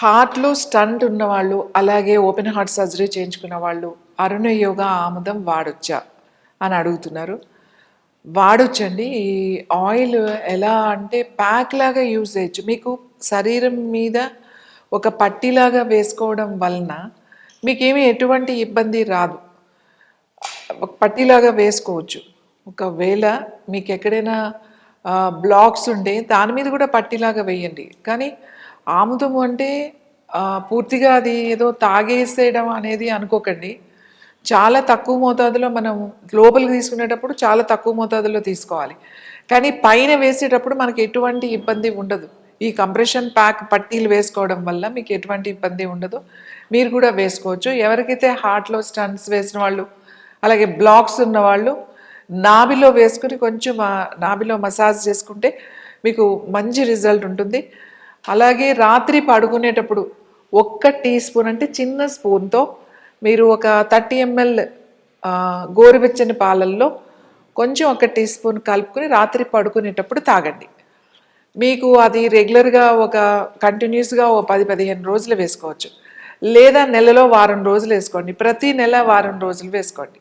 హార్ట్‌లో స్టంట్ ఉన్నవాళ్ళు, అలాగే ఓపెన్ హార్ట్ సర్జరీ చేయించుకున్న వాళ్ళు అరుణ యోగా ఆముదం వాడొచ్చా అని అడుగుతున్నారు. వాడొచ్చండి. ఈ ఆయిల్ ఎలా అంటే ప్యాక్ లాగా యూజ్ చేయొచ్చు. మీకు శరీరం మీద ఒక పట్టీలాగా వేసుకోవడం వలన మీకేమీ ఎటువంటి ఇబ్బంది రాదు. ఒక పట్టీలాగా వేసుకోవచ్చు. ఒకవేళ మీకెక్కడైనా బ్లాక్స్ ఉంటే దాని మీద కూడా పట్టీలాగా వేయండి. కానీ ఆముదము అంటే పూర్తిగా అది ఏదో తాగేసేయడం అనేది అనుకోకండి. చాలా తక్కువ మోతాదులో మనం లోపలికి తీసుకునేటప్పుడు చాలా తక్కువ మోతాదులో తీసుకోవాలి. కానీ పైన వేసేటప్పుడు మనకి ఎటువంటి ఇబ్బంది ఉండదు. ఈ కంప్రెషన్ ప్యాక్ పట్టీలు వేసుకోవడం వల్ల మీకు ఎటువంటి ఇబ్బంది ఉండదు. మీరు కూడా వేసుకోవచ్చు. ఎవరికైతే హార్ట్‌లో స్టంట్స్ వేసిన వాళ్ళు, అలాగే బ్లాక్స్ ఉన్నవాళ్ళు నాభిలో వేసుకుని కొంచెం నాభిలో మసాజ్ చేసుకుంటే మీకు మంచి రిజల్ట్ ఉంటుంది. అలాగే రాత్రి పడుకునేటప్పుడు ఒక్క టీ స్పూన్ అంటే చిన్న స్పూన్తో మీరు ఒక 30 ml గోరువెచ్చని పాలల్లో కొంచెం ఒక టీ స్పూన్ కలుపుకొని రాత్రి పడుకునేటప్పుడు తాగండి. మీకు అది రెగ్యులర్గా ఒక కంటిన్యూస్గా ఓ 10-15 రోజులు వేసుకోవచ్చు. లేదా నెలలో వారం రోజులు వేసుకోండి. ప్రతి నెల వారం రోజులు వేసుకోండి.